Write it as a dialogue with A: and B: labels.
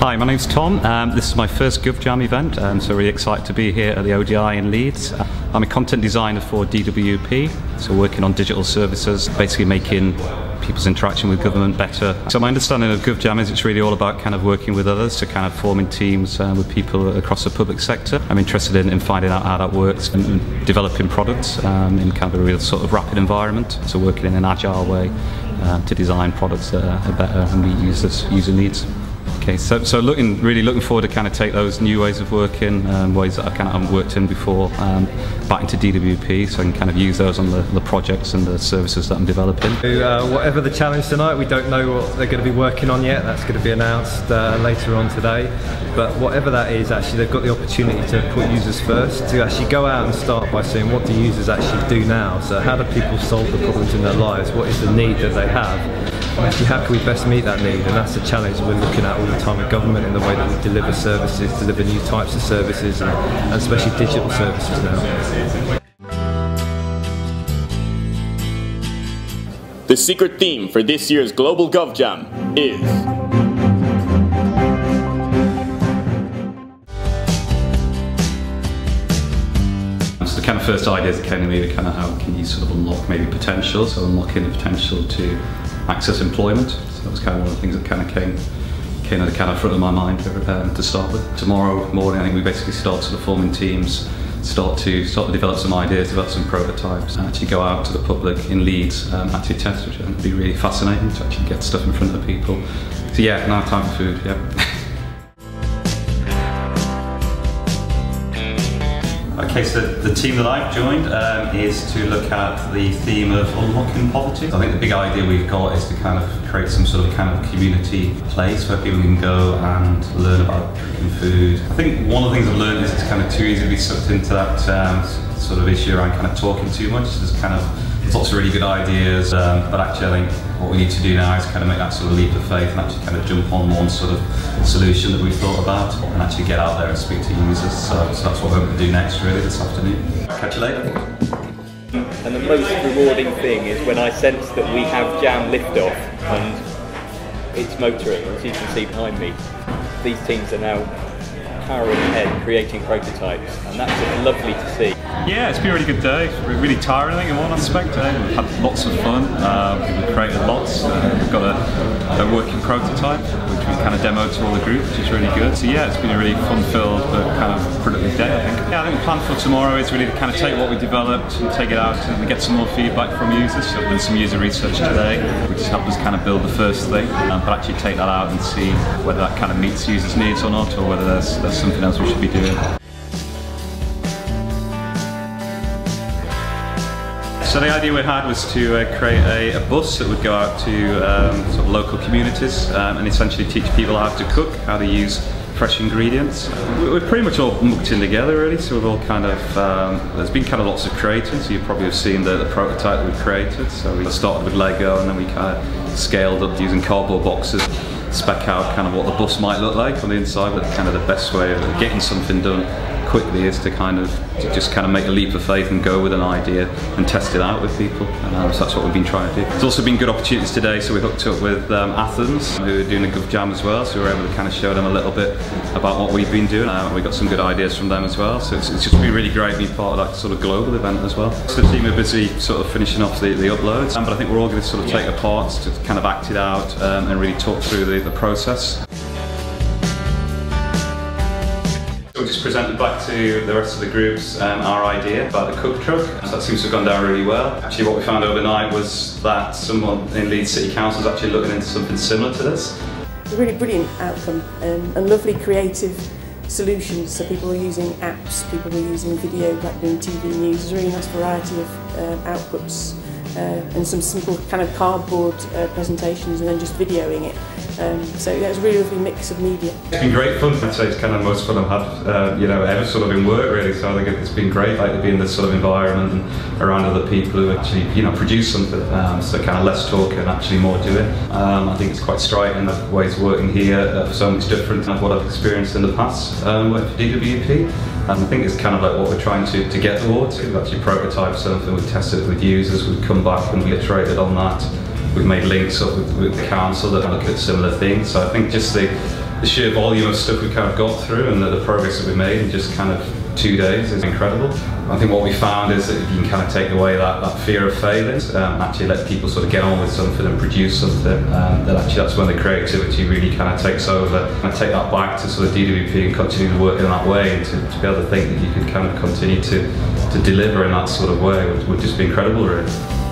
A: Hi, my name's Tom. This is my first GovJam event, so really excited to be here at the ODI in Leeds. I'm a content designer for DWP, so working on digital services, basically making people's interaction with government better. So my understanding of GovJam is it's really all about kind of working with others, so kind of forming teams with people across the public sector. I'm interested in finding out how that works and developing products in kind of a real sort of rapid environment, so working in an agile way to design products that are better and meet user needs. Okay, so really looking forward to kind of take those new ways of working, ways that I kind of haven't worked in before, back into DWP, so I can kind of use those on the projects and the services that I'm developing.
B: Whatever the challenge tonight, we don't know what they're going to be working on yet. That's going to be announced later on today. But whatever that is, actually they've got the opportunity to put users first, to actually go out and start by saying what do users actually do now. So how do people solve the problems in their lives? What is the need that they have? And actually how can we best meet that need? And that's the challenge we're looking at all the time in government, in the way that we deliver services, deliver new types of services, and especially digital services now.
C: The secret theme for this year's Global GovJam is
A: So the kind of first ideas that came to me were kind of how can you sort of unlock maybe potential, so unlocking the potential to access employment. So that was kind of one of the things that kind of came at the kind of front of my mind to start with. Tomorrow morning I think we basically start sort of forming teams, start to develop some ideas, develop some prototypes, and actually go out to the public in Leeds, actually test, which I think would be really fascinating to actually get stuff in front of people. So yeah, now time for food, yeah. Okay, so the team that I've joined is to look at the theme of unlocking poverty. I think the big idea we've got is to kind of create some sort of kind of community place where people can go and learn about cooking food. I think one of the things I've learned is it's kind of too easy to be sucked into that sort of issue around kind of talking too much. There's lots of really good ideas, but actually I think what we need to do now is kind of make that sort of leap of faith and actually kind of jump on one sort of solution that we've thought about and actually get out there and speak to users. So that's what we're going to do next really this afternoon. Catch you later.
D: And the most rewarding thing is when I sense that we have jam liftoff and it's motoring, as you can see behind me. These teams are now powering ahead, creating prototypes, and that's lovely to see.
A: Yeah, it's been a really good day. It's really tiring, I think, in one aspect. We've had lots of fun. We've created lots. We've got a working prototype, which we kind of demoed to all the group, which is really good. So yeah, it's been a really fun-filled but kind of productive day, I think. Yeah, I think the plan for tomorrow is really to kind of take what we developed and take it out and get some more feedback from users. So we've done some user research today, which has helped us kind of build the first thing, but actually take that out and see whether that kind of meets users' needs or not, or whether there's something else we should be doing. So the idea we had was to create a bus that would go out to sort of local communities and essentially teach people how to cook, how to use fresh ingredients. We're pretty much all mucked in together really, so we've all kind of, there's been kind of lots of creating, so you probably have seen the prototype that we created. So we started with Lego and then we kind of scaled up using cardboard boxes, spec out kind of what the bus might look like on the inside, but kind of the best way of getting something done quickly is to just kind of make a leap of faith and go with an idea and test it out with people. So that's what we've been trying to do. There's also been good opportunities today, so we hooked up with Athens, who are doing a GovJam as well, so we were able to kind of show them a little bit about what we've been doing. We got some good ideas from them as well, so it's just been really great being part of that sort of global event as well. So the team are busy sort of finishing off the uploads, but I think we're all going to sort of take our parts to kind of act it out and really talk through the process. We just presented back to the rest of the groups our idea about the cook truck. So that seems to have gone down really well. Actually what we found overnight was that someone in Leeds City Council is actually looking into something similar to this.
E: It's a really brilliant outcome and lovely creative solutions. So people are using apps, people are using video, like doing TV news. There's a really nice variety of outputs and some simple kind of cardboard presentations and then just videoing it. So yeah, it's a really lovely mix of media. It's
A: been great fun. I'd say it's kind of the most fun I've had, ever sort of in work really. So I think it's been great, like to be in this sort of environment and around other people who actually, produce something. So kind of less talk and actually more doing. I think it's quite striking that ways of working here are so much different than what I've experienced in the past working for DWP. And I think it's kind of like what we're trying to get towards. We've actually prototyped something, we've tested it with users, we've come back and we iterated on that. We've made links up with the council that look at similar things. So I think just the the sheer volume of stuff we kind of got through and the progress that we made in just kind of 2 days is incredible. I think what we found is that if you can kind of take away that fear of failing, actually let people sort of get on with something and produce something, then actually that's when the creativity really kind of takes over. And I take that back to sort of DWP and continue to work in that way, and to be able to think that you could kind of continue to deliver in that sort of way would just be incredible, really.